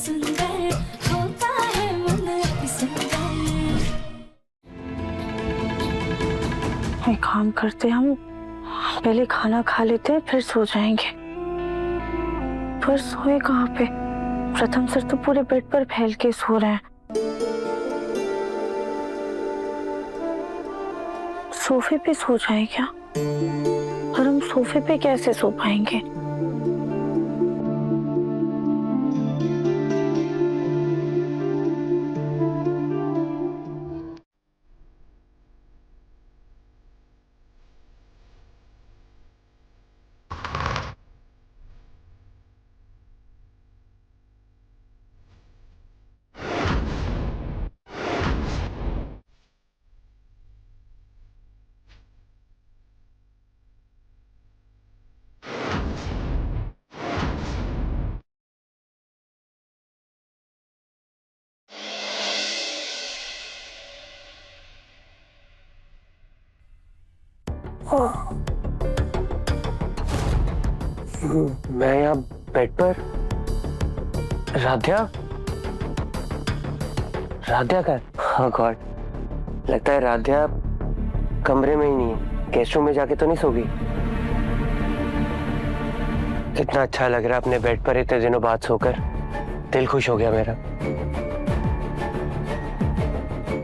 सुंदर होता है मन अति सुंदर। एक काम करते हम पहले खाना खा लेते हैं फिर सो जाएंगे। पर सोए कहाँ पे? प्रथम सर तो पूरे बेड पर फैल के सो रहे हैं। सोफे पे सो जाए क्या? और हम सोफे पे कैसे सो पाएंगे? मैं यहाँ बेड पर। राध्या राध्या का? हाँ गॉड, लगता है राध्या कमरे में ही नहीं है। गेस्ट रूम में जाके तो नहीं सो गई? कितना अच्छा लग रहा है अपने बेड पर इतने दिनों बाद सोकर। दिल खुश हो गया मेरा।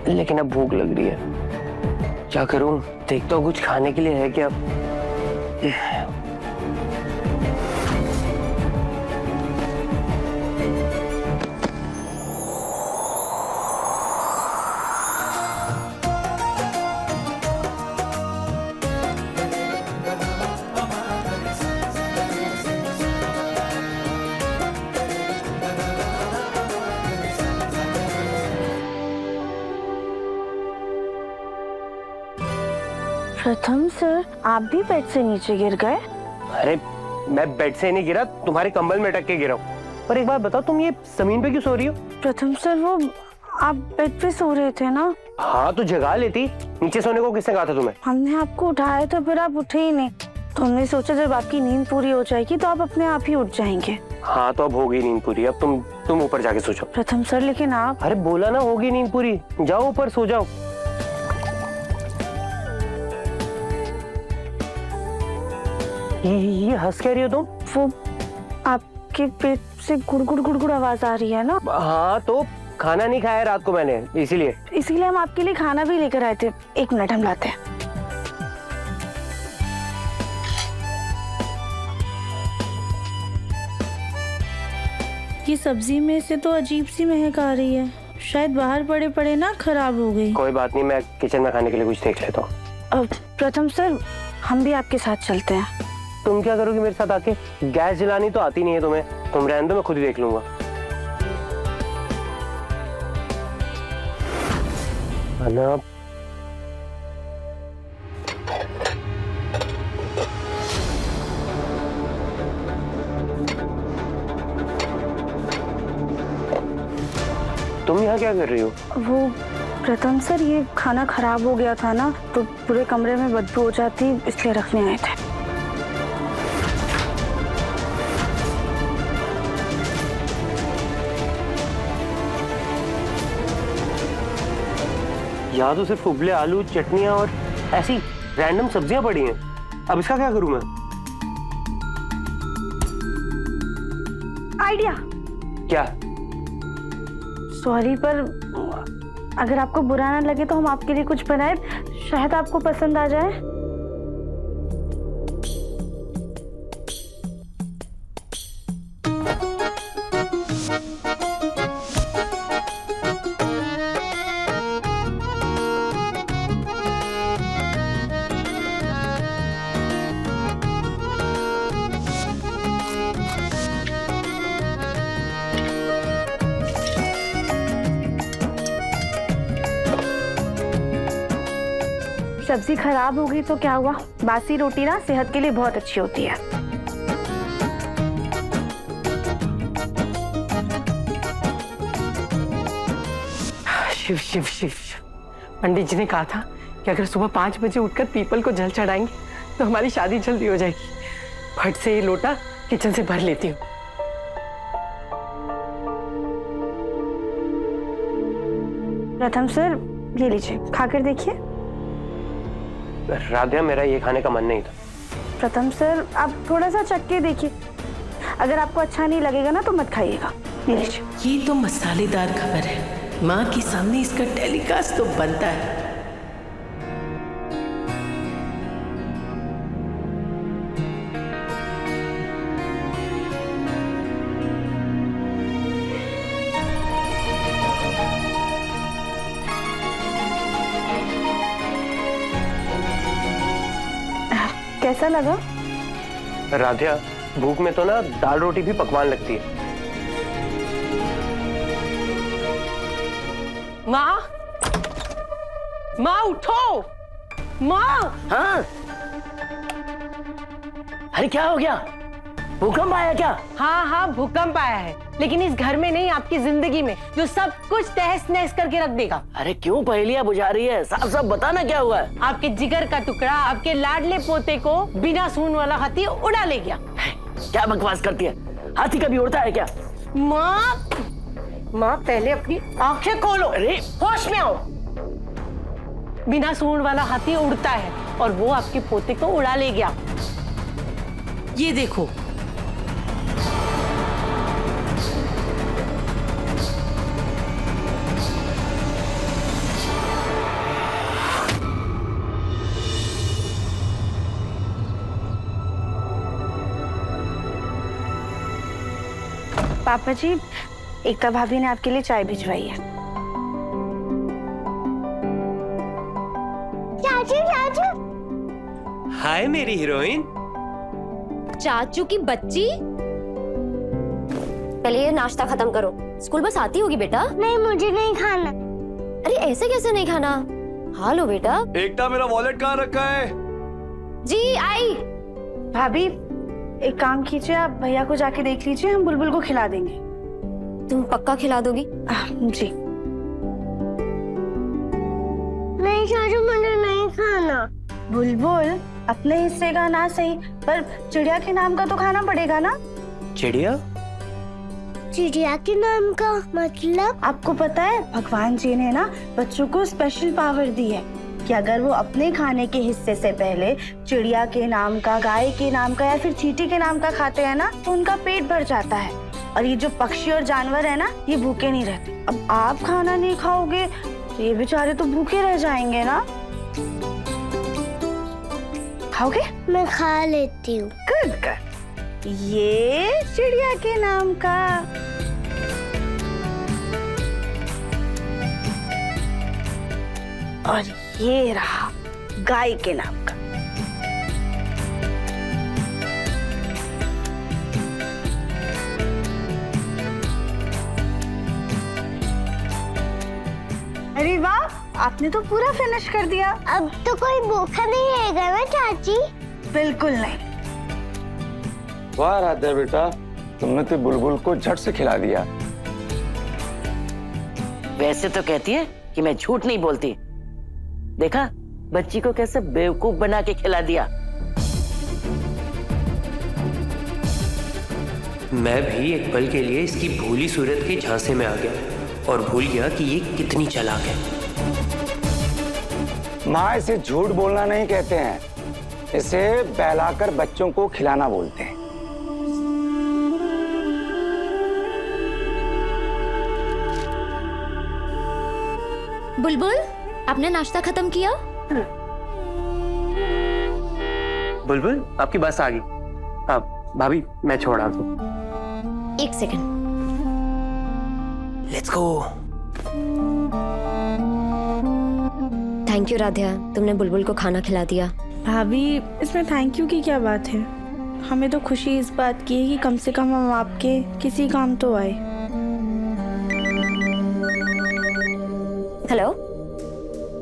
लेकिन अब भूख लग रही है, क्या करूं? देखता हूँ कुछ खाने के लिए है क्या। प्रथम सर, आप भी बेड से नीचे गिर गए? अरे मैं बेड से नहीं गिरा, तुम्हारे कंबल में अटक के गिरा हूं। पर एक बात बताओ, तुम ये जमीन पे क्यों सो रही हो? प्रथम सर, वो आप बेड पे सो रहे थे ना? हाँ तो जगा लेती। नीचे सोने को किसने कहा था तुम्हें? हमने आपको उठाया था फिर आप उठे ही नहीं, तो हमने सोचा जब आपकी नींद पूरी हो जाएगी तो आप अपने आप ही उठ जाएंगे। हाँ तो अब होगी नींद पूरी। अब तुम ऊपर जाके सो जाओ। प्रथम सर, लेकिन आप। अरे बोला ना होगी नींद पूरी, जाओ ऊपर सो जाओ। ये हंस कह रही हो तुम? वो आपके पेट से गुड़गुड़ गुड़गुड़ आवाज आ रही है ना? हाँ तो खाना नहीं खाया रात को मैंने, इसीलिए हम आपके लिए खाना भी लेकर आए थे। 1 मिनट, हम लाते हैं। ये सब्जी में से तो अजीब सी महक आ रही है, शायद बाहर पड़े पड़े ना खराब हो गई। कोई बात नहीं, मैं किचन में खाने के लिए कुछ देख लेता हूँ। प्रथम सर, हम भी आपके साथ चलते हैं। तुम क्या करोगी मेरे साथ आके? गैस जलानी तो आती नहीं है तुम्हें, तुम रहने दो, मैं खुद ही देख लूंगा। अनप, तुम यहाँ क्या कर रही हो? वो प्रथम सर, ये खाना खराब हो गया था ना, तो पूरे कमरे में बदबू हो जाती, इसलिए रखने आए थे। यहाँ तो सिर्फ उबले आलू, चटनियाँ और ऐसी रैंडम सब्जियां पड़ी हैं। अब इसका क्या करूं मैं? आइडिया। क्या? सॉरी, पर अगर आपको बुरा ना लगे तो हम आपके लिए कुछ बनाए, शायद आपको पसंद आ जाए। सब्जी खराब हो गई तो क्या हुआ? बासी रोटी ना सेहत के लिए बहुत अच्छी होती है। शिव शिव शिव, पंडित जी ने कहा था कि अगर सुबह 5 बजे उठकर पीपल को जल चढ़ाएंगे तो हमारी शादी जल्दी हो जाएगी। फट से ये लोटा किचन से भर लेती हूँ। प्रथम सर, ये लीजिए, खाकर देखिए। राध्या, मेरा ये खाने का मन नहीं था। प्रथम सर, आप थोड़ा सा चख के देखिए, अगर आपको अच्छा नहीं लगेगा ना तो मत खाइएगा। ये लीजिए। ये तो मसालेदार खबर है, माँ के सामने इसका टेलीकास्ट तो बनता है। कैसा लगा? राध्या, भूख में तो ना दाल रोटी भी पकवान लगती है। माँ, माँ उठो, माँ। हाँ, अरे क्या हो गया? भूकंप आया क्या? हाँ हाँ, भूकंप आया है, लेकिन इस घर में नहीं, आपकी जिंदगी में, जो सब कुछ तहस नहस करके रख देगा। अरे क्यों पहेलियां बुझा रही है? साफ साफ बताना क्या हुआ है? आपके जिगर का टुकड़ा, आपके लाडले पोते को बिना सूंड वाला हाथी उड़ा ले गया। क्या बकवास करती है? हाथी कभी उड़ता है क्या? माँ, माँ पहले अपनी आंखें खोलो, अरे होश में आओ। बिना सूंड वाला हाथी उड़ता है और वो आपके पोते को उड़ा ले गया। ये देखो। पापा जी, एकता भाभी ने आपके लिए चाय भिजवाई है। चाचू चाचू। हाय मेरी हीरोइन। चाचू की बच्ची, पहले ये नाश्ता खत्म करो, स्कूल बस आती होगी बेटा। नहीं, मुझे नहीं खाना। अरे ऐसे कैसे नहीं खाना? खा लो बेटा। एकता, मेरा वॉलेट कहाँ रखा है? जी आई। भाभी, एक काम कीजिए, आप भैया को जाके देख लीजिए, हम बुलबुल को खिला देंगे। तुम पक्का खिला दोगी? जी। नहीं चाचू, मुझे नहीं खाना। बुलबुल, अपने हिस्से का ना सही, पर चिड़िया के नाम का तो खाना पड़ेगा ना। चिड़िया? चिड़िया के नाम का मतलब? आपको पता है, भगवान जी ने ना बच्चों को स्पेशल पावर दी है कि अगर वो अपने खाने के हिस्से से पहले चिड़िया के नाम का, गाय के नाम का या फिर चींटी के नाम का खाते हैं ना, तो उनका पेट भर जाता है। और ये जो पक्षी और जानवर है ना, ये भूखे नहीं रहते। अब आप खाना नहीं खाओगे तो ये बेचारे तो भूखे रह जाएंगे ना। खाओगे? मैं खा लेती हूँ। Good good. ये चिड़िया के नाम का, और ये रहा गाय के नाम का। अरे वाह, आपने तो पूरा फिनिश कर दिया। अब तो कोई भूखा नहीं रहेगा ना चाची? बिल्कुल नहीं। वाह राधा बेटा, तुमने तो बुलबुल को झट से खिला दिया। वैसे तो कहती है कि मैं झूठ नहीं बोलती। देखा बच्ची को कैसे बेवकूफ बना के खिला दिया। मैं भी एक पल के लिए इसकी भोली सूरत के झांसे में आ गया और भूल गया कि ये कितनी चालाक है। माँ, इसे झूठ बोलना नहीं कहते हैं, इसे बहलाकर बच्चों को खिलाना बोलते हैं। बुलबुल, आपने नाश्ता खत्म किया? बुलबुल, आपकी बस आ गई। अब भाभी, मैं छोड़ आता हूँ। एक second. Let's go. Thank you Radhiya, तुमने बुलबुल को खाना खिला दिया। भाभी, इसमें थैंक यू की क्या बात है? हमें तो खुशी इस बात की है कि कम से कम हम आपके किसी काम तो आए। हेलो।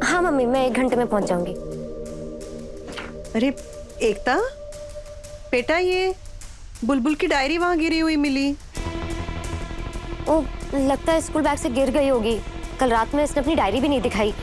हाँ मम्मी, मैं 1 घंटे में पहुंच जाऊंगी। अरे एकता बेटा, ये बुलबुल की डायरी वहां गिरी हुई मिली। ओ, लगता है स्कूल बैग से गिर गई होगी। कल रात में इसने अपनी डायरी भी नहीं दिखाई।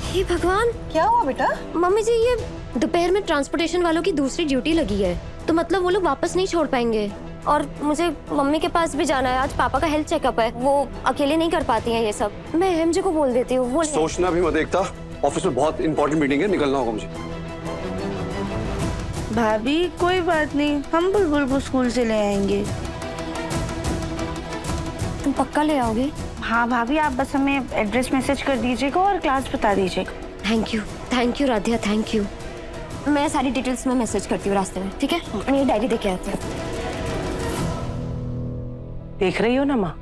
हे भगवान, क्या हुआ बेटा? मम्मी जी, ये दोपहर में ट्रांसपोर्टेशन वालों की दूसरी ड्यूटी लगी है, तो मतलब वो लोग वापस नहीं छोड़ पाएंगे। और मुझे मम्मी के पास भी जाना है। आज पापा का हेल्थ चेकअप है, वो अकेले नहीं कर पाती हैं ये सब। मैं एमजे को बोल देती हूँ। वो सोचना भी मत एकता, ऑफिस में बहुत इंपॉर्टेंट मीटिंग है, निकलना होगा मुझे। भाभी कोई बात नहीं, हम बुलबुल को स्कूल से ले आएंगे। तुम पक्का ले आओगे? हाँ भाभी, आप बस हमें एड्रेस मैसेज कर दीजिएगा और क्लास बता दीजिएगा। Thank you Radhiya, thank you. मैं सारी डिटेल्स में मैसेज करती हूँ रास्ते में, ठीक है? मैं ये डायरी देके आती हूँ। देख रही हो ना माँ,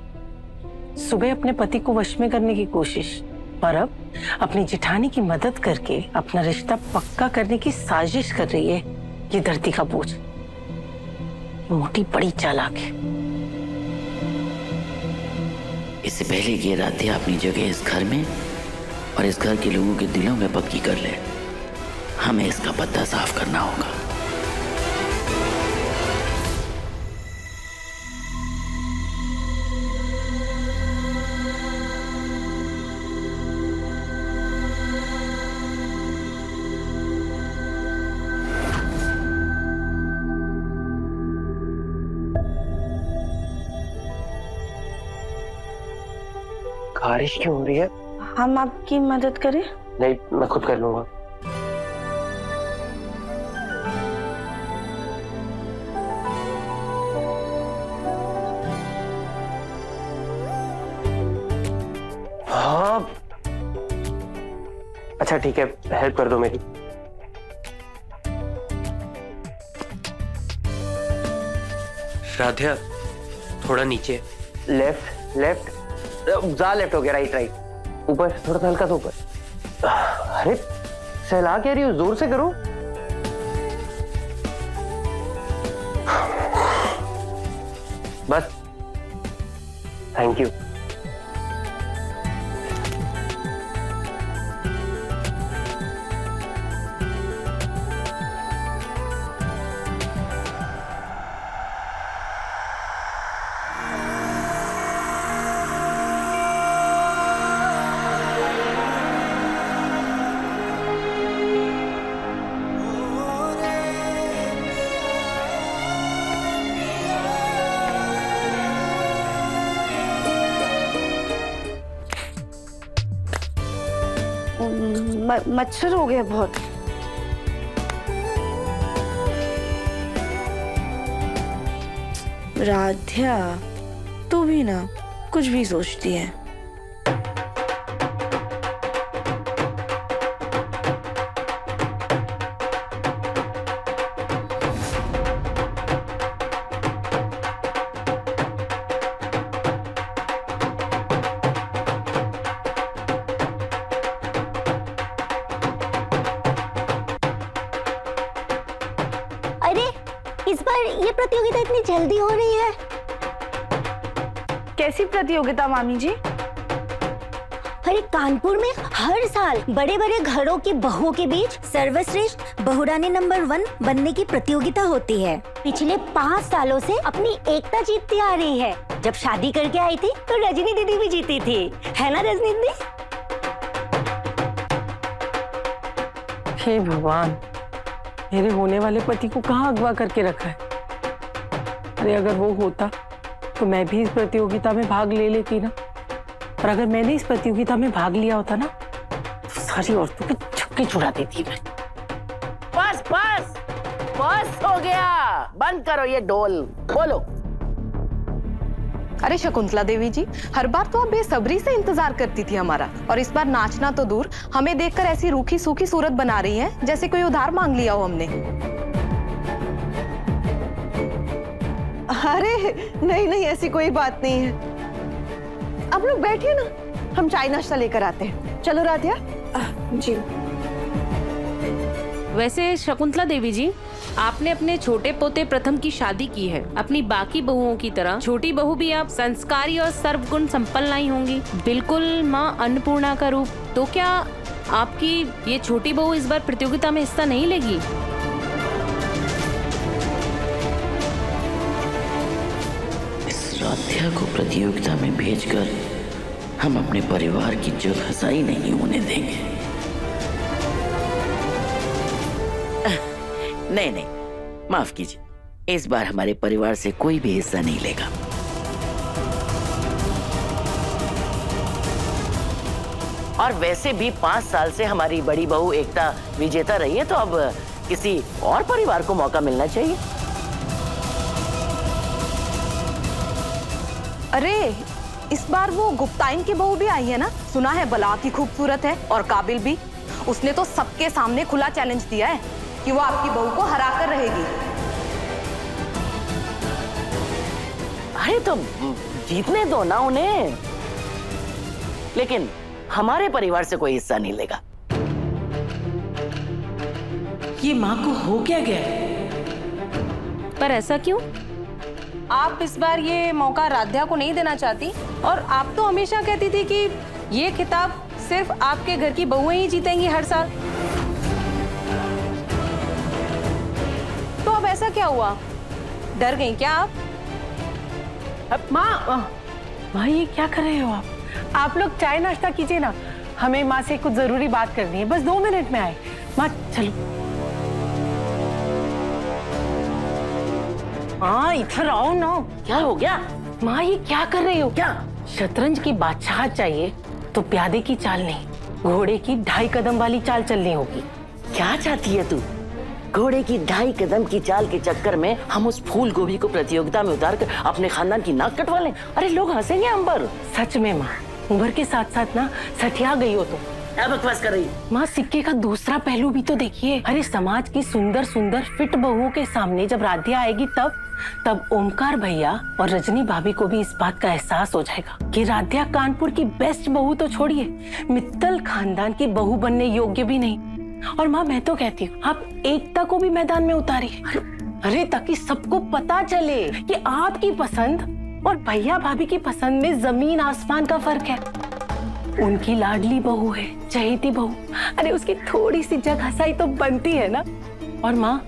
सुबह अपने पति को वश में करने की कोशिश, और अब अपनी जेठानी की मदद करके अपना रिश्ता पक्का करने की साजिश कर रही है ये धरती का बोझ। मोटी बड़ी चालाक है। इससे पहले कि राधिया अपनी जगह इस घर में और इस घर के लोगों के दिलों में पक्की कर ले, हमें इसका पत्ता साफ करना होगा। बारिश क्यों हो रही है? हम आपकी मदद करें? नहीं, मैं खुद कर लूंगा। हाँ, अच्छा ठीक है, हेल्प कर दो मेरी। राधिया, थोड़ा नीचे। लेफ्ट लेफ्ट, जा लेफ्ट हो गया, राइट राइट। ऊपर थोड़ा सा, हल्का सा ऊपर। अरे सहला कह रही हो, जोर से करो। बस, थैंक यू। मच्छर हो गया बहुत। राधिया, तू भी ना कुछ भी सोचती है। इस बार ये प्रतियोगिता इतनी जल्दी हो रही है। कैसी प्रतियोगिता मामी जी? अरे कानपुर में हर साल बड़े बड़े घरों की बहुओं के बीच सर्वश्रेष्ठ बहुरानी नंबर 1 बनने की प्रतियोगिता होती है। पिछले 5 सालों से अपनी एकता जीतती आ रही है। जब शादी करके आई थी तो रजनी दीदी भी जीती थी, है ना रजनी दीदी? हे भगवान, मेरे होने वाले पति को कहाँ अगवा करके रखा है। अरे अगर वो होता तो मैं भी इस प्रतियोगिता में भाग ले लेती ना। और अगर मैंने इस प्रतियोगिता में भाग लिया होता ना तो सारी औरतों के छक्के छुड़ा देती मैं। बस बस बस हो गया, बंद करो ये ढोल, बोलो। अरे शकुंतला देवी जी, हर बार तो आप बेसब्री से इंतजार करती थी हमारा, और इस बार नाचना तो दूर, हमें देखकर ऐसी रूखी सूखी सूरत बना रही हैं जैसे कोई उधार मांग लिया हो हमने। अरे नहीं नहीं, ऐसी कोई बात नहीं है। आप लोग बैठिए ना, हम चाय नाश्ता लेकर आते हैं। चलो राधिया। जी। वैसे शकुंतला देवी जी, आपने अपने छोटे पोते प्रथम की शादी की है। अपनी बाकी बहुओं की तरह छोटी बहू भी आप संस्कारी और सर्वगुण संपन्न लाई होंगी, बिल्कुल माँ अन्नपूर्णा का रूप। तो क्या आपकी ये छोटी बहू इस बार प्रतियोगिता में हिस्सा नहीं लेगी? इस राधिया को प्रतियोगिता में भेजकर हम अपने परिवार की जग हसाई नहीं होने देंगे। नहीं नहीं, माफ कीजिए, इस बार हमारे परिवार से कोई भी हिस्सा नहीं लेगा। और वैसे भी 5 साल से हमारी बड़ी बहू एकता विजेता रही है, तो अब किसी और परिवार को मौका मिलना चाहिए। अरे इस बार वो गुप्ताइन की बहू भी आई है ना, सुना है बला की खूबसूरत है और काबिल भी। उसने तो सबके सामने खुला चैलेंज दिया है कि वो आपकी बहू को हरा कर रहेगी। अरे तो जीतने दो ना उन्हें, लेकिन हमारे परिवार से कोई हिस्सा नहीं लेगा। ये माँ को हो क्या गया? पर ऐसा क्यों? आप इस बार ये मौका राध्या को नहीं देना चाहती, और आप तो हमेशा कहती थी कि ये खिताब सिर्फ आपके घर की बहुएं ही जीतेंगी हर साल। तो अब ऐसा क्या हुआ? डर गई क्या आप? अब माँ ये क्या कर रहे हो आप? आप लोग चाय नाश्ता कीजिए ना, हमें माँ से कुछ जरूरी बात करनी है। बस 2 मिनट में आए। माँ चलो। माँ इधर आओ ना। क्या हो गया? माँ ये क्या कर रही हो? क्या शतरंज की बादशाह चाहिए तो प्यादे की चाल नहीं, घोड़े की 2.5 कदम वाली चाल चलनी होगी। क्या चाहती है तू? घोड़े की 2.5 कदम की चाल के चक्कर में हम उस फूल गोभी को प्रतियोगिता में उतार कर अपने खानदान की नाक कटवा लें? अरे लोग हंसेंगे हम पर। सच में माँ, उम्र के साथ साथ ना सठिया गई हो तुम। क्या बकवास कर रही? माँ सिक्के का दूसरा पहलू भी तो देखिए। अरे समाज की सुंदर सुंदर फिट बहुओं के सामने जब राध्या आएगी तब ओमकार भैया और रजनी भाभी को भी इस बात का एहसास हो जाएगा कि राध्या कानपुर की बेस्ट बहू तो छोड़िए, मित्तल खानदान की बहू बनने योग्य भी नहीं। और माँ मैं तो कहती हूँ आप एकता को भी मैदान में उतारिए। अरे ताकि सबको पता चले कि आपकी पसंद और भैया भाभी की पसंद में जमीन आसमान का फर्क है। उनकी लाडली बहू है, चहेती बहू, अरे उसकी थोड़ी सी जगहसाई तो बनती है ना। और माँ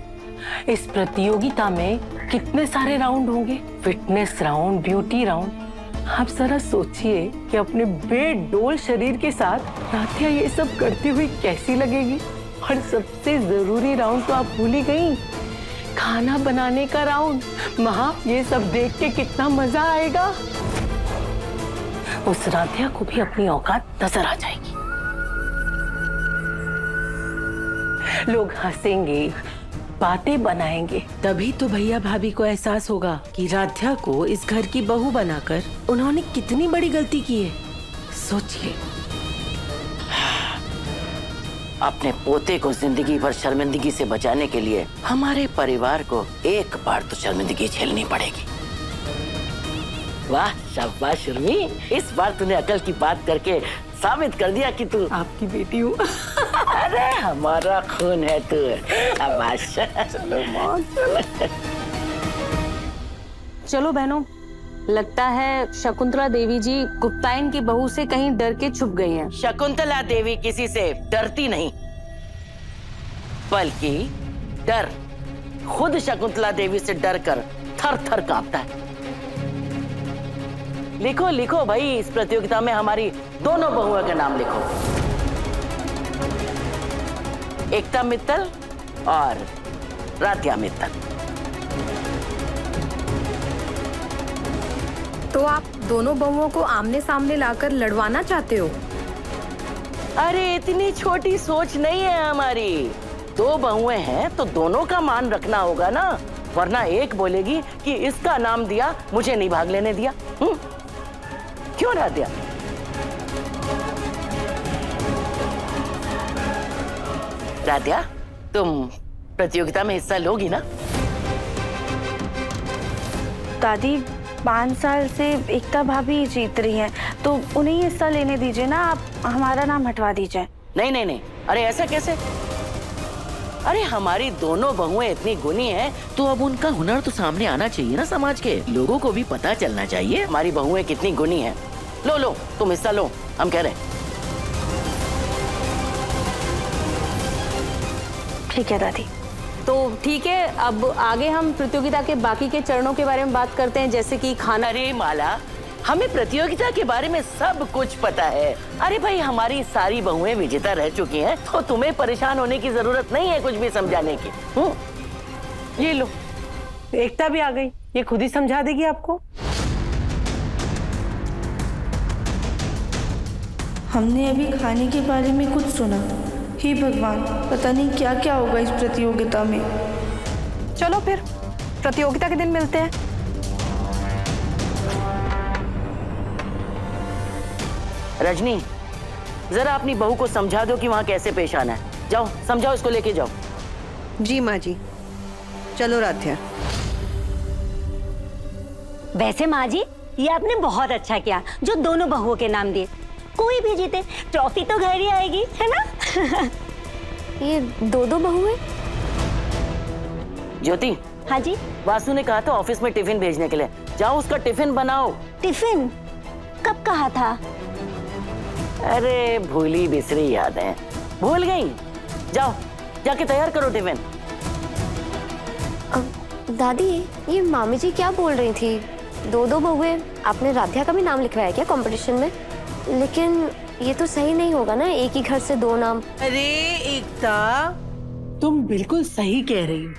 इस प्रतियोगिता में कितने सारे राउंड होंगे, फिटनेस राउंड, ब्यूटी राउंड। आप जरा सोचिए कि अपने बेडोल शरीर के साथ राध्या ये सब करती हुई कैसी लगेगी। और सबसे जरूरी राउंड तो आप भूल ही गई, खाना बनाने का राउंड। माँ ये सब देख के कितना मजा आएगा। उस राध्या को भी अपनी औकात नजर आ जाएगी। लोग हंसेंगे, बातें बनाएंगे, तभी तो भैया भाभी को एहसास होगा कि राध्या को इस घर की बहू बनाकर उन्होंने कितनी बड़ी गलती की है। सोचिए। अपने पोते को जिंदगी भर शर्मिंदगी से बचाने के लिए हमारे परिवार को एक बार तो शर्मिंदगी झेलनी पड़ेगी। वाह शाबाश उर्मी, इस बार तूने अकल की बात करके साबित कर दिया कि तू आपकी बेटी हूँ। अरे हमारा खून है तू। शाबाश। चलो बहनों, लगता है शकुंतला देवी जी गुप्ताइन की बहू से कहीं डर के छुप गई हैं। शकुंतला देवी किसी से डरती नहीं, बल्कि डर खुद शकुंतला देवी से डरकर थर थर कांपता है। लिखो लिखो भाई, इस प्रतियोगिता में हमारी दोनों बहुओं के नाम लिखो, एकता मित्तल और राध्या मित्तल। तो आप दोनों बहुओं को आमने सामने लाकर लड़वाना चाहते हो? अरे इतनी छोटी सोच नहीं है हमारी। 2 बहुएं हैं तो दोनों का मान रखना होगा ना, वरना एक बोलेगी कि इसका नाम दिया, मुझे नहीं भाग लेने दिया। क्यों राध्या? राध्या तुम प्रतियोगिता में हिस्सा लोगी ना? दादी 5 साल से एकता भाभी जीत रही हैं, तो उन्हें हिस्सा लेने दीजिए ना, आप हमारा नाम हटवा दीजिए। नहीं नहीं नहीं, अरे ऐसा कैसे? अरे हमारी दोनों बहुएं इतनी गुणी हैं, तो अब उनका हुनर तो सामने आना चाहिए ना, समाज के लोगों को भी पता चलना चाहिए हमारी बहुएं कितनी गुणी हैं। लो लो तुम हिस्सा लो, हम कह रहे हैं। ठीक है दादी। तो ठीक है, अब आगे हम प्रतियोगिता के बाकी के चरणों के बारे में बात करते हैं, जैसे कि खाना। अरे माला, हमें प्रतियोगिता के बारे में सब कुछ पता है। अरे भाई हमारी सारी बहुएं विजेता रह चुकी हैं, तो तुम्हें परेशान होने की जरूरत नहीं है कुछ भी समझाने की। ये लो, एकता भी आ गई, ये खुद ही समझा देगी आपको। हमने अभी खाने के बारे में कुछ सुना। हे भगवान, पता नहीं क्या क्या होगा इस प्रतियोगिता में। चलो फिर प्रतियोगिता के दिन मिलते हैं। रजनी, जरा अपनी बहू को समझा दो कि वहाँ कैसे पेश आना है। जाओ समझाओ, इसको लेके जाओ। जी माँ जी, चलो राध्या। वैसे माँ जी, ये आपने बहुत अच्छा किया जो दोनों बहुओं के नाम दिए। कोई भी जीते ट्रॉफी तो घर ही आएगी, है ना? ये दो दो बहू है। ज्योति, हाँ जी। वासु ने कहा था ऑफिस में टिफिन भेजने के लिए, जाओ उसका टिफिन बनाओ। टिफिन कब कहा था? अरे भूली बिसरी याद है, भूल गई। जाओ जाके तैयार करो टिफिन। दादी, ये मामी जी क्या बोल रही थी? दो दो बहुएं। आपने राध्या का भी नाम लिखवाया क्या कंपटीशन में? लेकिन ये तो सही नहीं होगा ना, एक ही घर से दो नाम। अरे एकता, तुम बिल्कुल सही कह रही हो।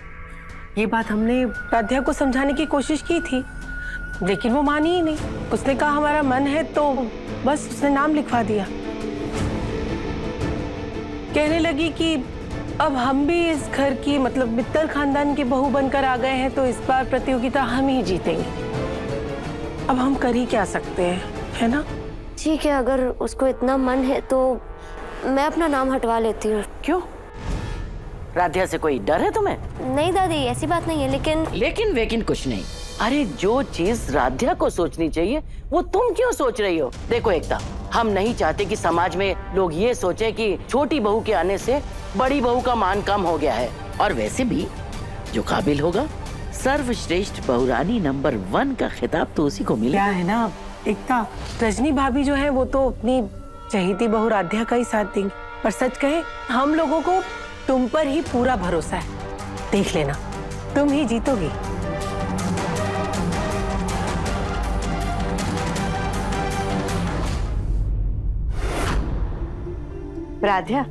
ये बात हमने राध्या को समझाने की कोशिश की थी, लेकिन वो मानी ही नहीं। उसने कहा हमारा मन है, तो बस उसने नाम लिखवा दिया। कहने लगी कि अब हम भी इस घर की, मतलब मित्तल खानदान की बहू बनकर आ गए हैं, तो इस बार प्रतियोगिता हम ही जीतेंगे। अब हम कर ही क्या सकते हैं, है ना? ठीक है, अगर उसको इतना मन है तो मैं अपना नाम हटवा लेती हूँ। क्यों? राध्या से कोई डर है तुम्हें? नहीं दादी, ऐसी बात नहीं है, लेकिन लेकिन कुछ नहीं। अरे जो चीज राध्या को सोचनी चाहिए वो तुम क्यों सोच रही हो? देखो एकता, हम नहीं चाहते कि समाज में लोग ये सोचे कि छोटी बहू के आने से बड़ी बहू का मान कम हो गया है। और वैसे भी जो काबिल होगा, सर्वश्रेष्ठ बहुरानी नंबर 1 का खिताब तो उसी को मिलेगा। क्या है ना एकता, रजनी भाभी जो है वो तो अपनी चहेती बहू राध्या का ही साथ देंगी। पर सच कहे, हम लोगों को तुम पर ही पूरा भरोसा है। देख लेना, तुम ही जीतोगी। राध्या,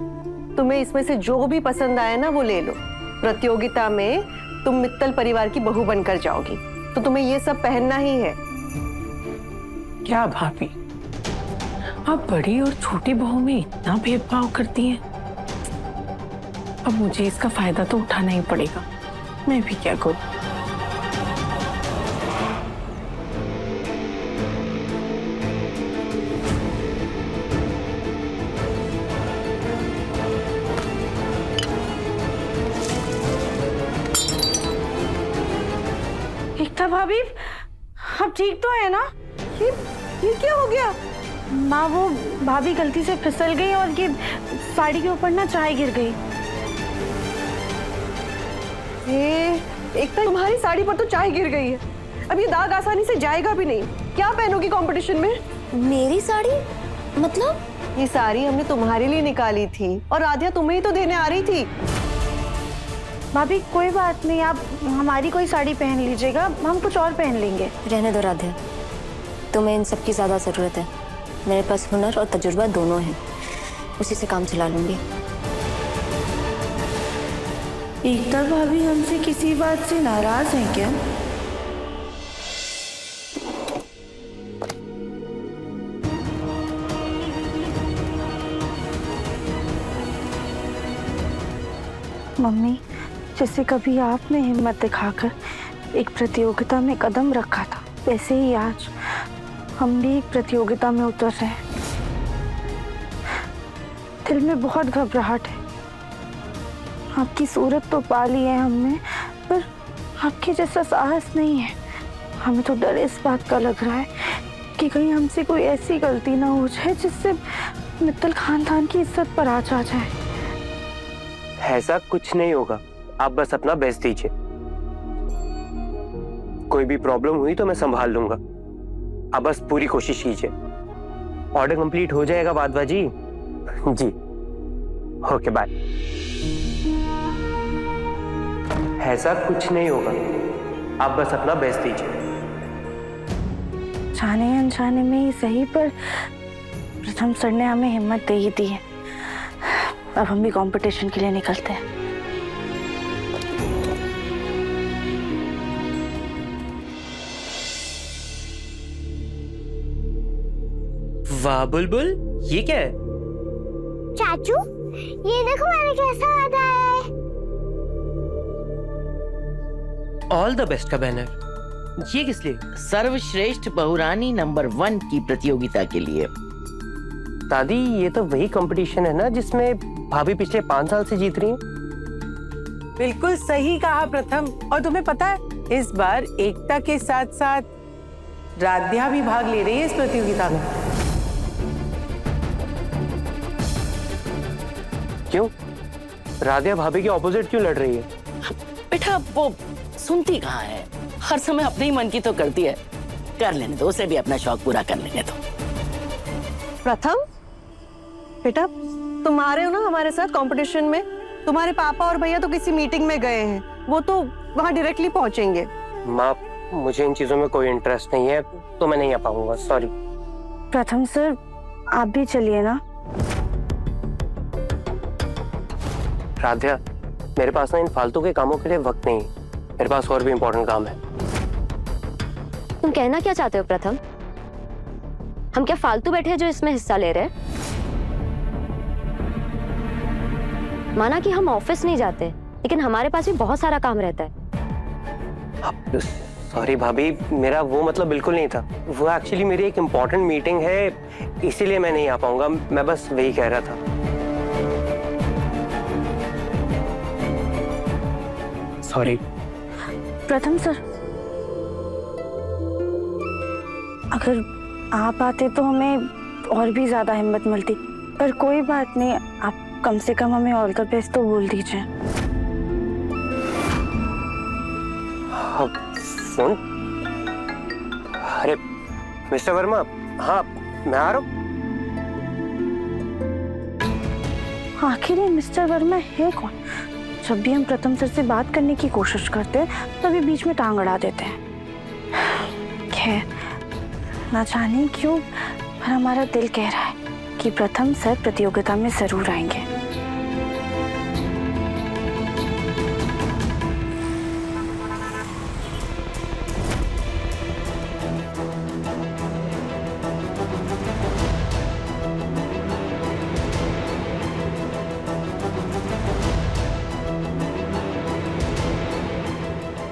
तुम्हें इसमें से जो भी पसंद आए ना वो ले लो। प्रतियोगिता में तुम मित्तल परिवार की बहू बनकर जाओगी, तो तुम्हें ये सब पहनना ही है। क्या भाभी, आप बड़ी और छोटी बहू में इतना भेदभाव करती हैं? अब मुझे इसका फायदा तो उठाना ही पड़ेगा। मैं भी क्या करूं? एकता भाभी, अब ठीक तो है ना? ये क्या हो गया? माँ, वो भाभी गलती से फिसल गई और ये साड़ी के ऊपर ना चाय गिर गई। एक तो तुम्हारी साड़ी पर तो चाय गिर गई है। अब ये दाग आसानी से जाएगा भी नहीं। क्या पहनोगी कंपटीशन में? मेरी साड़ी? मतलब? ये साड़ी हमने तुम्हारे लिए निकाली थी और राध्या तुम्हें ही तो देने आ रही थी। भाभी कोई बात नहीं, आप हमारी कोई साड़ी पहन लीजिएगा, हम कुछ और पहन लेंगे। रहने दो राधे, तुम्हें इन सब की ज्यादा जरूरत है। मेरे पास हुनर और तजुर्बा दोनों है, उसी से काम चला लूंगी। एकता भाभी हमसे किसी बात से नाराज हैं क्या? मम्मी, जैसे कभी आपने हिम्मत दिखाकर एक प्रतियोगिता में कदम रखा था, वैसे ही आज हम भी एक प्रतियोगिता में उतर रहे हैं। दिल में बहुत घबराहट है। आपकी सूरत तो पा ली है हमने, पर आपके जैसा साहस नहीं है। हमें तो डर इस बात का लग रहा है कि कहीं हमसे कोई ऐसी गलती ना हो जाए जिससे मित्तल खानदान की इज्जत पर आँच आ जाए। ऐसा कुछ नहीं होगा, आप बस अपना बेस्ट दीजिए। कोई भी प्रॉब्लम हुई तो मैं संभाल लूंगा, आप बस पूरी कोशिश कीजिए। ऑर्डर कंप्लीट हो जाएगा वाधवा जी। जी, ओके बाय। ऐसा कुछ नहीं होगा, आप बस अपना बेस्ट दीजिए। जाने अनजाने में ही सही, पर प्रथम सर ने हमें हिम्मत दे ही दी है। अब हम भी कंपटीशन के लिए निकलते हैं। वाह बुलबुल, ये क्या है? चाचू, ये देखो मैंने कैसा लगाया है। ऑल द बेस्ट का बैनर। ये किस लिए? सर्वश्रेष्ठ बहुरानी नंबर 1 की प्रतियोगिता के लिए। दादी, ये तो वही कंपटीशन है ना जिसमें भाभी पिछले 5 साल से जीत रही हैं? बिल्कुल सही कहा प्रथम। और तुम्हें पता है, इस बार एकता के साथ साथ राध्या भी भाग ले रही है इस प्रतियोगिता में। क्यों? राधिया भाभी के ऑपोजिट क्यों लड़ रही है? बेटा वो सुनती कहाँ है, हर समय अपने ही मन की तो करती है। कर लेने दो, उसे भी अपना शौक पूरा कर लेने दो। प्रथम, बेटा तुम आ रहे हो ना हमारे साथ कंपटीशन में? तुम्हारे पापा और भैया तो किसी मीटिंग में गए हैं, वो तो वहाँ डायरेक्टली पहुंचेंगे। माँ, मुझे इन चीजों में कोई इंटरेस्ट नहीं है, तो मैं नहीं आ पाऊंगा, सॉरी। प्रथम सर, आप भी चलिए ना। राधिया, मेरे पास ना इन फालतू के कामों के लिए वक्त नहीं है, मेरे पास और भी इम्पोर्टेंट काम है। तुम कहना क्या चाहते हो प्रथम? हम क्या फालतू बैठे हैं जो इसमें हिस्सा ले रहे हैं? माना कि हम ऑफिस नहीं जाते, लेकिन हमारे पास भी बहुत सारा काम रहता है। सॉरी भाभी, मेरा वो मतलब बिल्कुल नहीं था। वो एक्चुअली मेरी एक इम्पोर्टेंट मीटिंग है, इसीलिए मैं नहीं आ पाऊंगा। मैं बस वही कह रहा था। सॉरी। प्रथम सर, अगर आप आते तो हमें और भी ज्यादा हिम्मत मिलती, पर कोई बात नहीं, आप कम से कम हमें ऑल द बेस्ट तो बोल दीजिए। फोन? अरे मिस्टर वर्मा, हाँ मैं आ रहा हूँ। आखिर ये मिस्टर वर्मा है कौन? जब भी हम प्रथम सर से बात करने की कोशिश करते हैं तभी बीच में टांग अड़ा देते हैं। खैर, ना जाने क्यों पर हमारा दिल कह रहा है कि प्रथम सर प्रतियोगिता में जरूर आएंगे।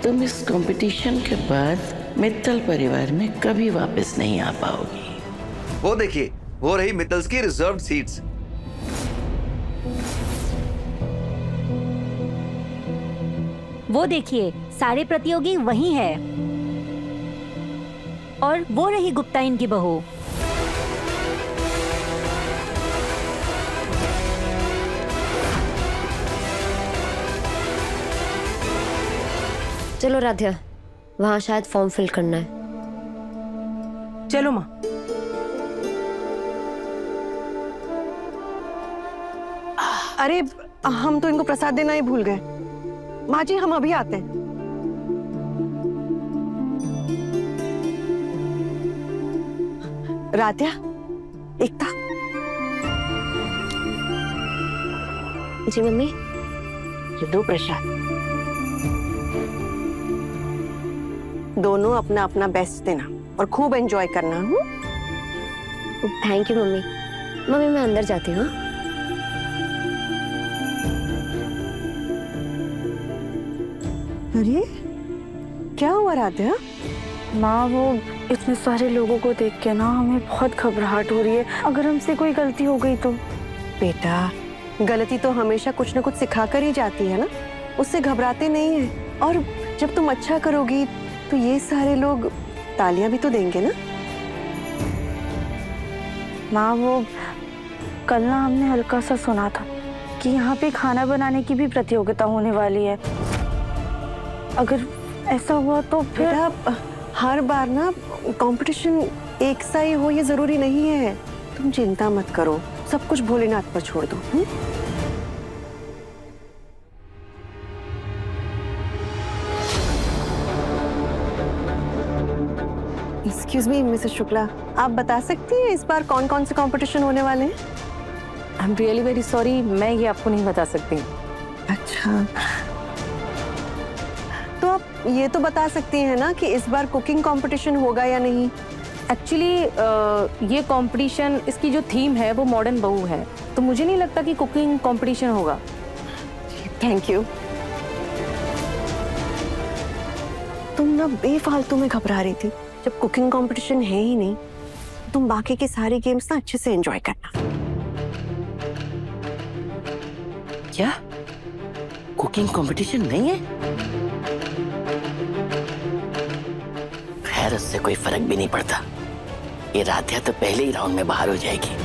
तुम इस कंपटीशन के बाद मित्तल परिवार में कभी वापस नहीं आ पाओगी। वो देखिए, वो रही मित्तल्स की रिजर्व्ड सीट्स। वो देखिए, सारे प्रतियोगी वही है। और वो रही गुप्ता इनकी बहू। चलो राधिया, वहाँ शायद फॉर्म फिल करना है। चलो माँ। अरे हम तो इनको प्रसाद देना ही भूल गए। माँ जी, हम अभी आते हैं। राधिया, एकता। जी मम्मी। ये दो प्रसाद। दोनों अपना अपना बेस्ट देना और खूब एंजॉय करना। Thank you mummy. मम्मी मैं अंदर जाती हूँ। अरे क्या हुआ राधिया? माँ, वो इतने सारे लोगों को देख के ना हमें बहुत घबराहट हो रही है। अगर हमसे कोई गलती हो गई तो? बेटा, गलती तो हमेशा कुछ न कुछ सिखा कर ही जाती है ना, उससे घबराते नहीं है। और जब तुम अच्छा करोगी तो ये सारे लोग तालियां भी तो देंगे ना। माँ, वो कल ना हमने हल्का सा सुना था कि यहाँ पे खाना बनाने की भी प्रतियोगिता होने वाली है। अगर ऐसा हुआ तो फिर? बेटा, हर बार ना कंपटीशन एक सा ही हो ये जरूरी नहीं है। तुम चिंता मत करो, सब कुछ भोलेनाथ पर छोड़ दो। एक्सक्यूज मी मिसेस शुक्ला, आप बता सकती हैं इस बार कौन कौन से कंपटीशन होने वाले हैं? I am really very sorry, मैं ये आपको नहीं बता सकती। अच्छा, तो आप ये तो बता सकती हैं ना कि इस बार कुकिंग कंपटीशन होगा या नहीं? एक्चुअली ये कंपटीशन, इसकी जो थीम है वो मॉडर्न बहू है, तो मुझे नहीं लगता कि कुकिंग कंपटीशन होगा। Thank you. तुम ना बेफालतू में घबरा रही थी। जब कुकिंग कंपटीशन है ही नहीं, तुम बाकी के सारे गेम्स ना अच्छे से एंजॉय करना। क्या कुकिंग कंपटीशन नहीं है? खैर, उससे कोई फर्क भी नहीं पड़ता। ये राध्या तो पहले ही राउंड में बाहर हो जाएगी।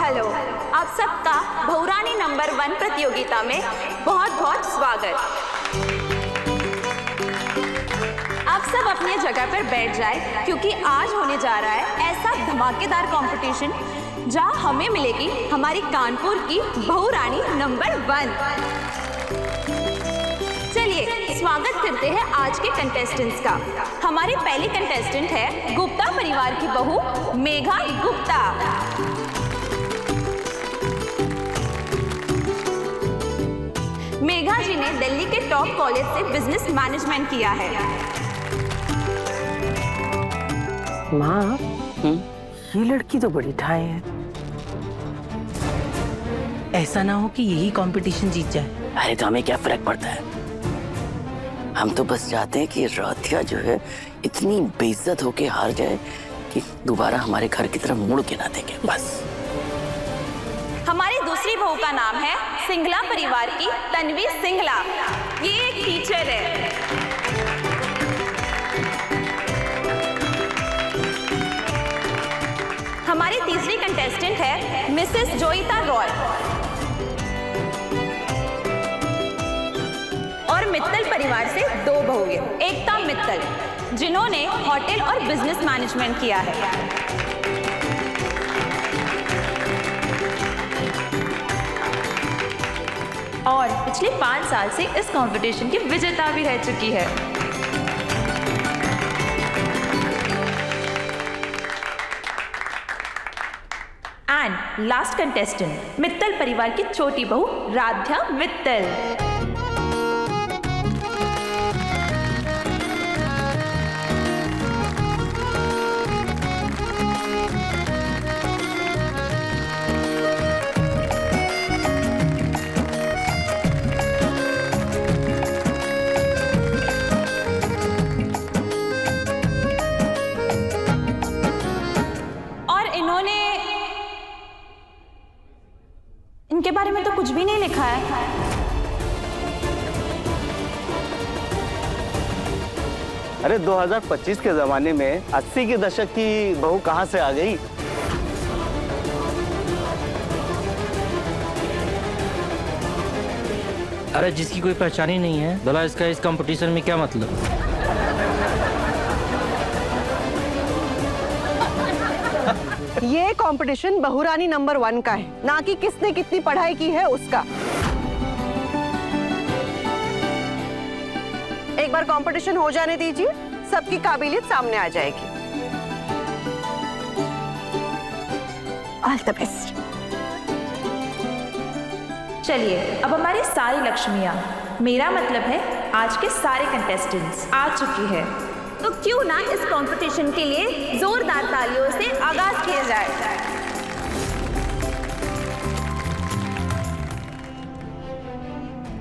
हेलो, आप सबका बहुरानी नंबर 1 प्रतियोगिता में बहुत बहुत स्वागत। आप सब अपनी जगह पर बैठ जाए, क्योंकि आज होने जा रहा है ऐसा धमाकेदार कंपटीशन जहां हमें मिलेगी हमारी कानपुर की बहुरानी नंबर 1। चलिए स्वागत करते हैं आज के कंटेस्टेंट्स का। हमारी पहली कंटेस्टेंट है गुप्ता परिवार की बहू मेघा गुप्ता। मेघा जी ने दिल्ली के टॉप कॉलेज से बिजनेस मैनेजमेंट किया है। माँ, ये लड़की तो बड़ी ठाए है। ऐसा ना हो कि यही कंपटीशन जीत जाए। अरे तो हमें क्या फर्क पड़ता है? हम तो बस चाहते हैं कि राध्या जो है इतनी बेइज्जत होके हार जाए कि दोबारा हमारे घर की तरफ मुड़ के ना देखे, बस। हमारी दूसरी बहू का नाम है सिंघला परिवार की तन्वी सिंघला। ये एक टीचर है। हमारी तीसरी कंटेस्टेंट है मिसेस जोईता रॉय। और मित्तल परिवार से 2 बहुएं, एकता मित्तल, जिन्होंने होटल और बिजनेस मैनेजमेंट किया है। और पिछले 5 साल से इस कंपटीशन की विजेता भी रह चुकी है। एंड लास्ट कंटेस्टेंट मित्तल परिवार की छोटी बहू राध्या मित्तल। इनके बारे में तो कुछ भी नहीं लिखा है। अरे 2025 के जमाने में 80 के दशक की बहू कहां से आ गई? अरे जिसकी कोई पहचान ही नहीं है, भला इसका इस कंपटीशन में क्या मतलब? ये कंपटीशन बहुरानी नंबर 1 का है, ना कि किसने कितनी पढ़ाई की है उसका। एक बार कंपटीशन हो जाने दीजिए, सबकी काबिलियत सामने आ जाएगी। All the best. चलिए, अब हमारी सारी लक्ष्मियां, मेरा मतलब है आज के सारे कंटेस्टेंट्स आ चुकी है, तो क्यों ना इस कंपटीशन के लिए जोरदार तालियों से आगाज किया जाए।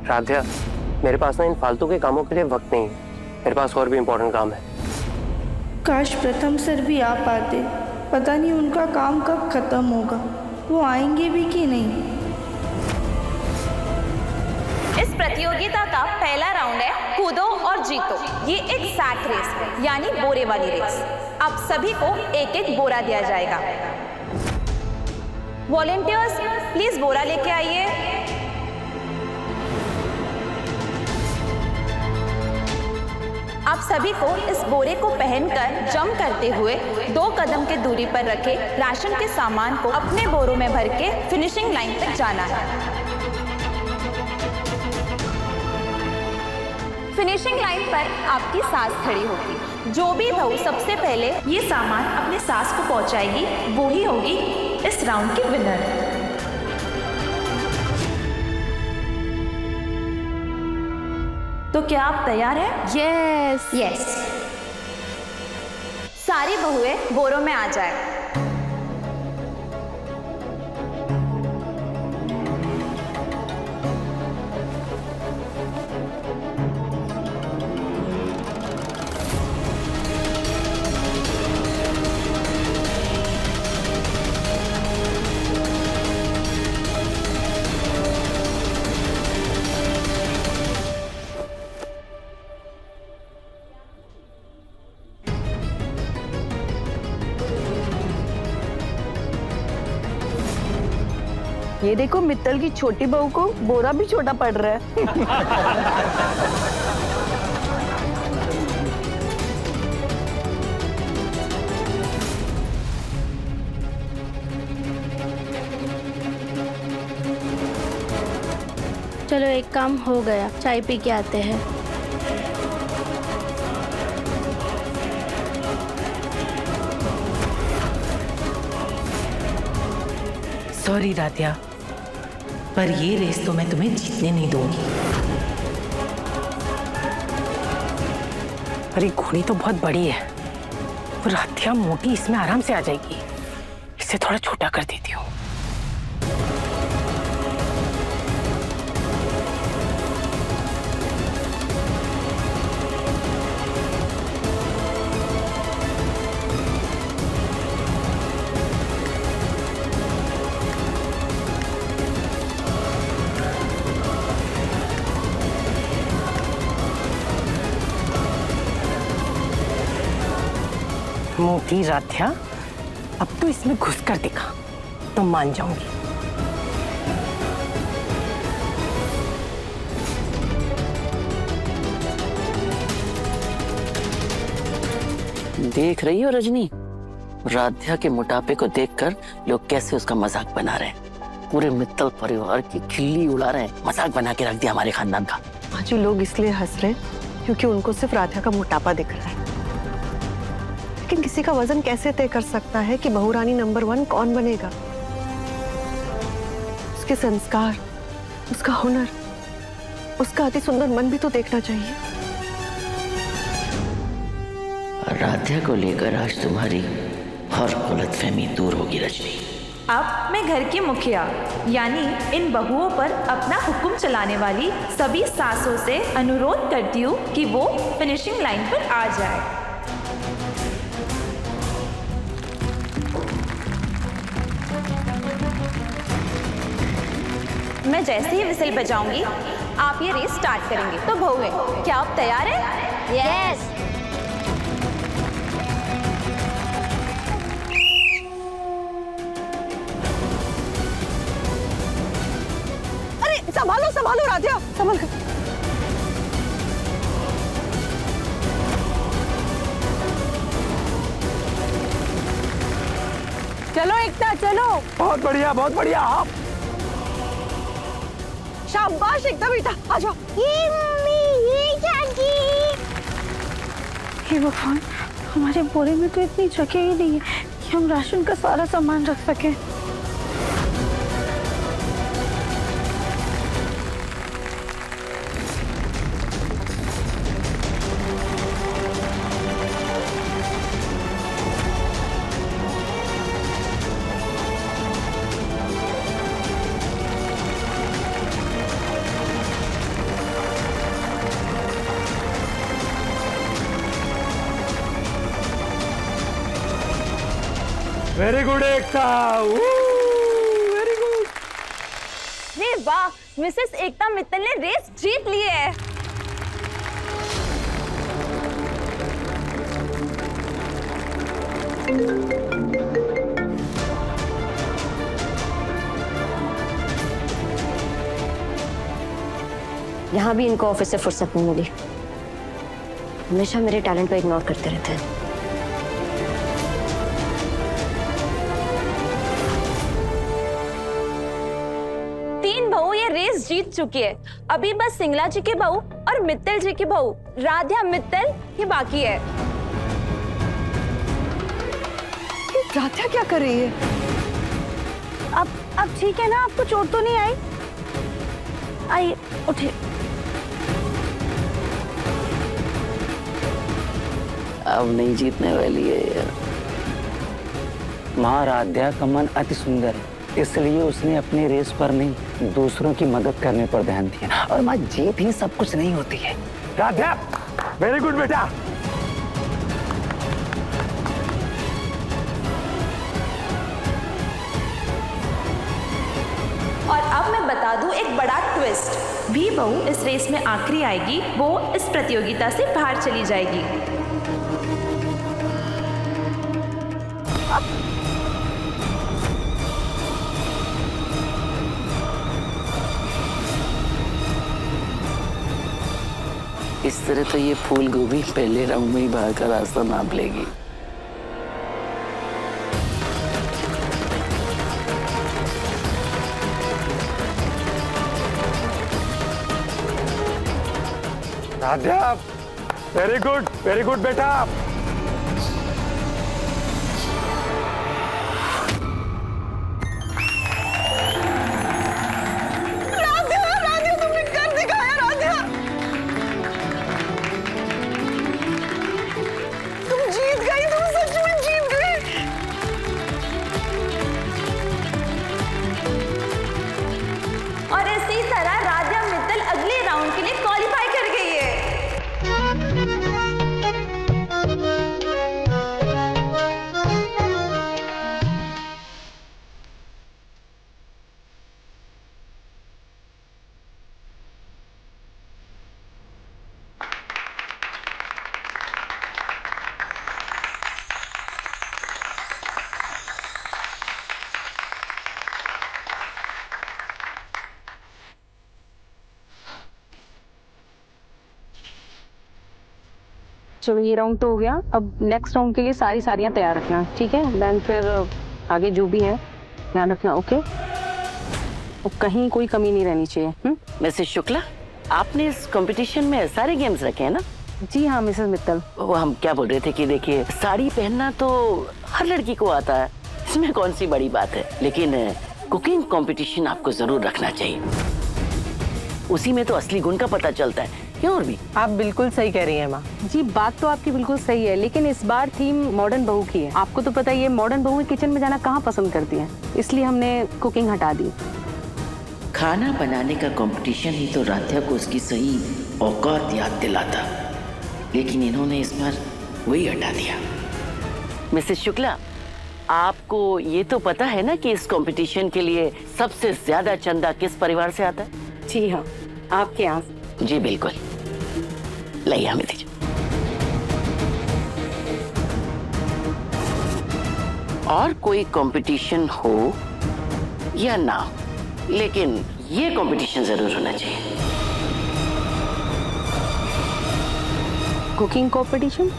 राध्या, मेरे पास ना इन फालतू के कामों के लिए वक्त नहीं है। मेरे पास और भी इम्पोर्टेंट काम है। काश प्रथम सर भी आ पाते। पता नहीं उनका काम कब खत्म होगा, वो आएंगे भी कि नहीं। इस प्रतियोगिता का पहला राउंड है कूदो और जीतो। ये एक सैक रेस है, यानी बोरे वाली रेस। अब सभी को एक एक बोरा दिया जाएगा। वॉलेंटियर्स प्लीज बोरा लेके आइए। आप सभी को इस बोरे को पहनकर जंप करते हुए 2 कदम के दूरी पर रखे राशन के सामान को अपने बोरों में भर के फिनिशिंग लाइन तक जाना है। फिनिशिंग लाइन पर आपकी सास खड़ी होगी। जो भी बहू सबसे पहले ये सामान अपने सास को पहुंचाएगी वो ही होगी इस राउंड की विनर। तो क्या आप तैयार हैं? Yes yes. सारी बहुएं बोरों में आ जाए। ये देखो, मित्तल की छोटी बहू को बोरा भी छोटा पड़ रहा है। चलो एक काम हो गया, चाय पी के आते हैं। सॉरी राधिया, पर ये रेस तो मैं तुम्हें जीतने नहीं दूंगी। अरे घोड़ी तो बहुत बड़ी है, वो राधिया मोटी इसमें आराम से आ जाएगी। इसे थोड़ा छोटा कर देती हूँ। मोटी राधिया, अब तो इसमें घुस कर दिखा तो मान जाऊंगी। देख रही हो रजनी, राधिया के मोटापे को देखकर लोग कैसे उसका मजाक बना रहे हैं। पूरे मित्तल परिवार की खिल्ली उड़ा रहे हैं। मजाक बना के रख दिया हमारे खानदान का। आज लोग इसलिए हंस रहे हैं क्योंकि उनको सिर्फ राधिया का मोटापा दिख रहा है। लेकिन किसी का वजन कैसे तय कर सकता है कि बहू रानी नंबर 1 कौन बनेगा? उसके संस्कार, उसका हुनर, उसका अति सुंदर मन भी तो देखना चाहिए। राधिया को लेकर आज तुम्हारी हर गलतफहमी दूर होगी रजनी। अब मैं घर की मुखिया यानी इन बहुओं पर अपना हुक्म चलाने वाली सभी सासों से अनुरोध करती हूँ कि वो फिनिशिंग लाइन पर आ जाए। मैं जैसे ही विसल बजाऊंगी आप ये रेस स्टार्ट करेंगे। तो बहुएं, क्या आप तैयार हैं? यस। अरे संभालो संभालो राधिया, संभाल कर। चलो एकता, चलो। बहुत बढ़िया, बहुत बढ़िया। आप शाबाश एकता बेटा, आ जाओ। ये मम्मी, ये चाची। हे भगवान, हमारे बोरे में तो इतनी जगह ही नहीं है कि हम राशन का सारा सामान रख सकें। वेरी गुड एकता, वेरी गुड। अरे वाह, मिसेस एकता मित्तल ने रेस जीत ली है। यहाँ भी इनको ऑफिस से फुर्सत नहीं मिली। हमेशा मेरे टैलेंट को इग्नोर करते रहते हैं। तीन बहू ये रेस रेस जीत चुकी है। अभी बस सिंगला जी की बहू और मित्तल जी की बहू राध्या मित्तल ही बाकी है। राध्या क्या कर रही है? अब ठीक है ना, आपको चोट तो नहीं आई? आइए उठिए। अब नहीं जीतने वाली है यार। माँ राध्या का मन अति सुंदर है, इसलिए उसने अपनी रेस पर नहीं दूसरों की मदद करने पर ध्यान दिया। और माँ जीत ही सब कुछ नहीं होती है। राध्या वेरी गुड बेटा। और अब मैं बता दूं एक बड़ा ट्विस्ट, भी बहू इस रेस में आखिरी आएगी, वो इस प्रतियोगिता से बाहर चली जाएगी। इस तरह तो ये फूल गोभी पहले राउंड में ही बाहर का रास्ता नाप लेगी। राध्या वेरी गुड बेटा। और इसी तरह राध्या मित्तल अगले राउंड के लिए क्वालिफाई कर गई है। चलो ये राउंड तो हो गया। अब नेक्स्ट राउंड के लिए सारियां तैयार रखना, ठीक है? देन फिर आगे जो भी है ध्यान रखना, ओके? और कहीं कोई कमी नहीं रहनी चाहिए। मिसेस शुक्ला, आपने इस कंपटीशन में सारे गेम्स रखे हैं ना? जी हाँ मिसेस मित्तल। वो हम क्या बोल रहे थे कि देखिए, साड़ी पहनना तो हर लड़की को आता है, इसमें कौन सी बड़ी बात है। लेकिन कुकिंग कंपटीशन आपको जरूर रखना चाहिए, उसी में तो असली गुण का पता चलता है। क्यों और भी? आप बिल्कुल सही कह रही हैं माँ जी, बात तो आपकी बिल्कुल सही है, लेकिन इस बार थीम मॉडर्न बहू की है। आपको तो पता ही है मॉडर्न बहू किचन में जाना कहाँ पसंद करती हैं, इसलिए हमने कुकिंग हटा दी। खाना बनाने का कंपटीशन ही तो राध्या को उसकी सही औकात याद दिलाता, लेकिन इन्होंने इस बार वही हटा दिया। मिसेस शुक्ला, आपको ये तो पता है ना कि इस कंपटीशन के लिए सबसे ज्यादा चंदा किस परिवार से आता है? जी हाँ, आपके यहाँ। जी बिल्कुल, लाइए हमें दीजिए। और कोई कंपटीशन हो या ना हो, लेकिन ये कंपटीशन जरूर होना चाहिए। Cooking competition?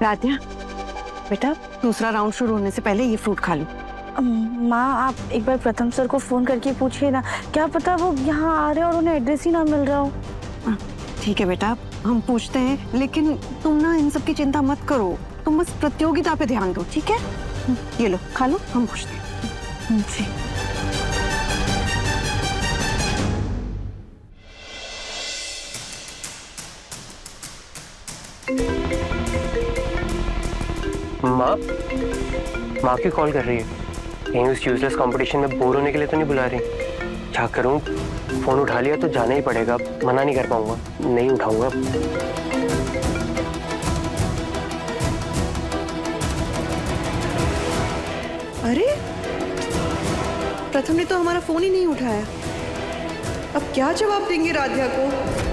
राध्या बेटा, दूसरा राउंड शुरू होने से पहले ये फ्रूट खा लो। माँ आप एक बार प्रथम सर को फोन करके पूछिए ना, क्या पता वो यहाँ आ रहे और उन्हें एड्रेस ही ना मिल रहा हो। ठीक है बेटा, हम पूछते हैं, लेकिन तुम ना इन सब की चिंता मत करो, तुम बस प्रतियोगिता पे ध्यान दो, ठीक है? ये लो खा लो, हम पूछते हैं। जी। माँ क्यों कॉल कर रही है? कहीं उस यूजलेस कंपटीशन में बोर होने के लिए तो नहीं बुला रही? क्या करूं, फोन उठा लिया तो जाना ही पड़ेगा, मना नहीं कर पाऊंगा, नहीं उठाऊंगा। अरे प्रथम ने तो हमारा फोन ही नहीं उठाया, अब क्या जवाब देंगे राध्या को?